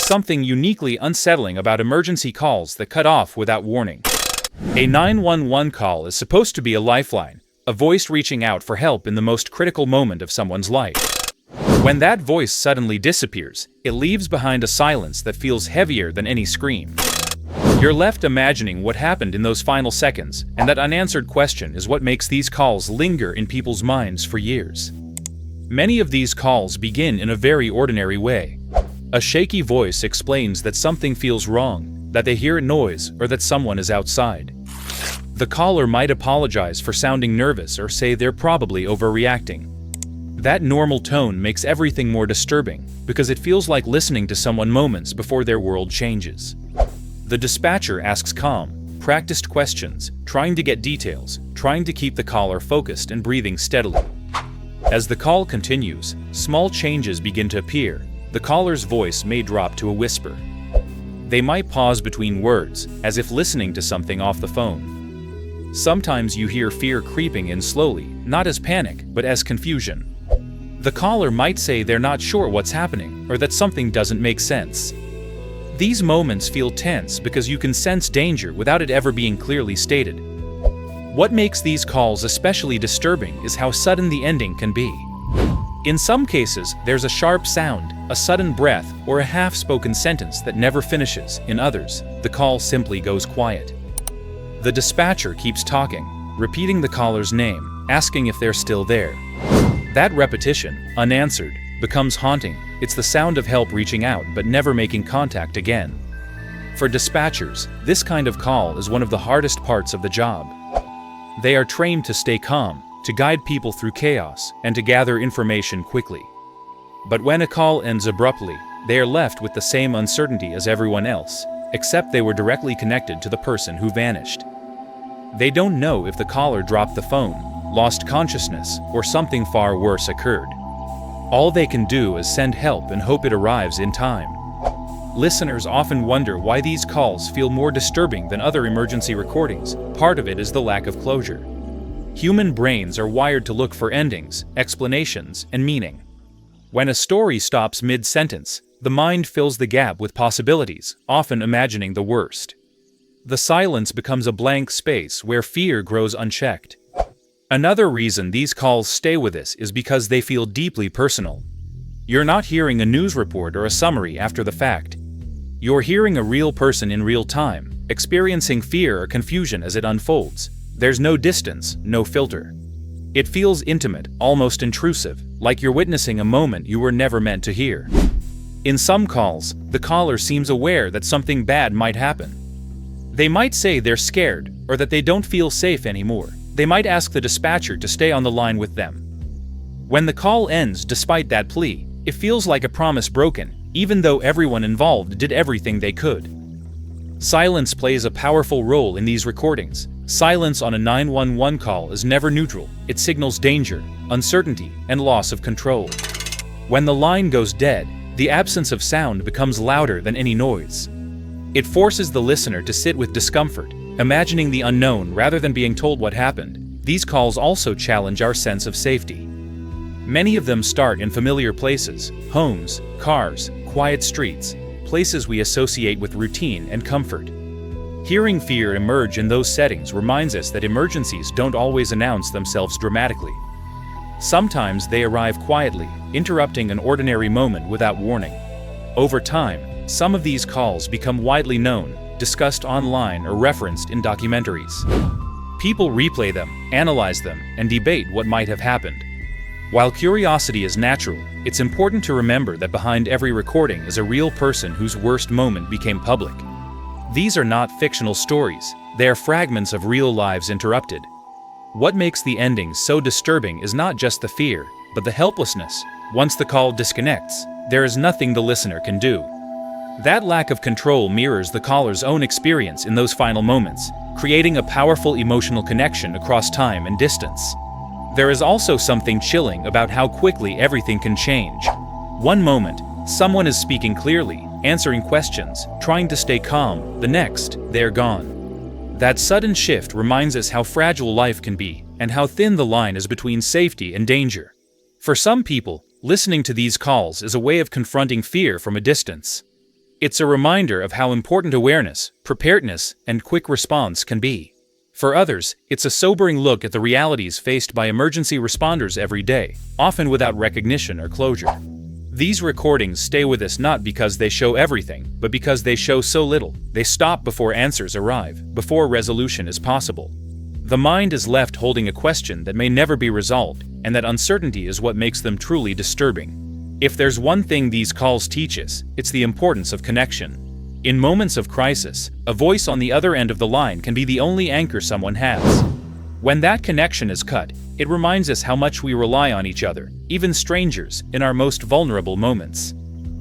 something uniquely unsettling about emergency calls that cut off without warning. A 911 call is supposed to be a lifeline, a voice reaching out for help in the most critical moment of someone's life. When that voice suddenly disappears, it leaves behind a silence that feels heavier than any scream. You're left imagining what happened in those final seconds, and that unanswered question is what makes these calls linger in people's minds for years. Many of these calls begin in a very ordinary way. A shaky voice explains that something feels wrong, that they hear a noise, or that someone is outside. The caller might apologize for sounding nervous or say they're probably overreacting. That normal tone makes everything more disturbing because it feels like listening to someone moments before their world changes. The dispatcher asks calm, practiced questions, trying to get details, trying to keep the caller focused and breathing steadily. As the call continues, small changes begin to appear. The caller's voice may drop to a whisper. They might pause between words, as if listening to something off the phone. Sometimes you hear fear creeping in slowly, not as panic, but as confusion. The caller might say they're not sure what's happening, or that something doesn't make sense. These moments feel tense because you can sense danger without it ever being clearly stated. What makes these calls especially disturbing is how sudden the ending can be. In some cases, there's a sharp sound, a sudden breath, or a half-spoken sentence that never finishes. In others, the call simply goes quiet. The dispatcher keeps talking, repeating the caller's name, asking if they're still there. That repetition, unanswered, becomes haunting. It's the sound of help reaching out but never making contact again. For dispatchers, this kind of call is one of the hardest parts of the job. They are trained to stay calm, to guide people through chaos, and to gather information quickly. But when a call ends abruptly, they are left with the same uncertainty as everyone else, except they were directly connected to the person who vanished. They don't know if the caller dropped the phone, lost consciousness, or something far worse occurred. All they can do is send help and hope it arrives in time. Listeners often wonder why these calls feel more disturbing than other emergency recordings. Part of it is the lack of closure. Human brains are wired to look for endings, explanations, and meaning. When a story stops mid-sentence, the mind fills the gap with possibilities, often imagining the worst. The silence becomes a blank space where fear grows unchecked. Another reason these calls stay with us is because they feel deeply personal. You're not hearing a news report or a summary after the fact. You're hearing a real person in real time, experiencing fear or confusion as it unfolds. There's no distance, no filter. It feels intimate, almost intrusive, like you're witnessing a moment you were never meant to hear. In some calls, the caller seems aware that something bad might happen. They might say they're scared, or that they don't feel safe anymore. They might ask the dispatcher to stay on the line with them. When the call ends despite that plea, it feels like a promise broken, even though everyone involved did everything they could. Silence plays a powerful role in these recordings. Silence on a 911 call is never neutral. It signals danger, uncertainty, and loss of control. When the line goes dead, the absence of sound becomes louder than any noise. It forces the listener to sit with discomfort, imagining the unknown rather than being told what happened. These calls also challenge our sense of safety. Many of them start in familiar places: homes, cars, quiet streets, places we associate with routine and comfort. Hearing fear emerge in those settings reminds us that emergencies don't always announce themselves dramatically. Sometimes they arrive quietly, interrupting an ordinary moment without warning. Over time, some of these calls become widely known, discussed online or referenced in documentaries. People replay them, analyze them, and debate what might have happened. While curiosity is natural, it's important to remember that behind every recording is a real person whose worst moment became public. These are not fictional stories, they are fragments of real lives interrupted. What makes the endings so disturbing is not just the fear, but the helplessness. Once the call disconnects, there is nothing the listener can do. That lack of control mirrors the caller's own experience in those final moments, creating a powerful emotional connection across time and distance. There is also something chilling about how quickly everything can change. One moment, someone is speaking clearly, answering questions, trying to stay calm. The next, they're gone. That sudden shift reminds us how fragile life can be, and how thin the line is between safety and danger. For some people, listening to these calls is a way of confronting fear from a distance. It's a reminder of how important awareness, preparedness, and quick response can be. For others, it's a sobering look at the realities faced by emergency responders every day, often without recognition or closure. These recordings stay with us not because they show everything, but because they show so little. They stop before answers arrive, before resolution is possible. The mind is left holding a question that may never be resolved, and that uncertainty is what makes them truly disturbing. If there's one thing these calls teach us, it's the importance of connection. In moments of crisis, a voice on the other end of the line can be the only anchor someone has. When that connection is cut, it reminds us how much we rely on each other, even strangers, in our most vulnerable moments.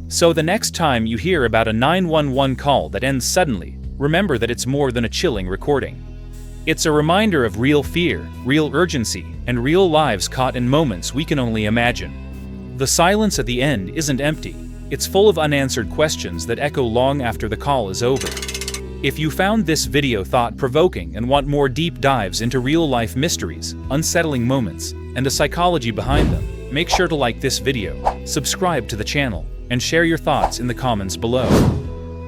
So the next time you hear about a 911 call that ends suddenly, remember that it's more than a chilling recording. It's a reminder of real fear, real urgency, and real lives caught in moments we can only imagine. The silence at the end isn't empty. It's full of unanswered questions that echo long after the call is over. If you found this video thought-provoking and want more deep dives into real-life mysteries, unsettling moments, and the psychology behind them, make sure to like this video, subscribe to the channel, and share your thoughts in the comments below.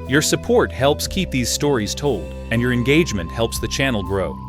Your support helps keep these stories told, and your engagement helps the channel grow.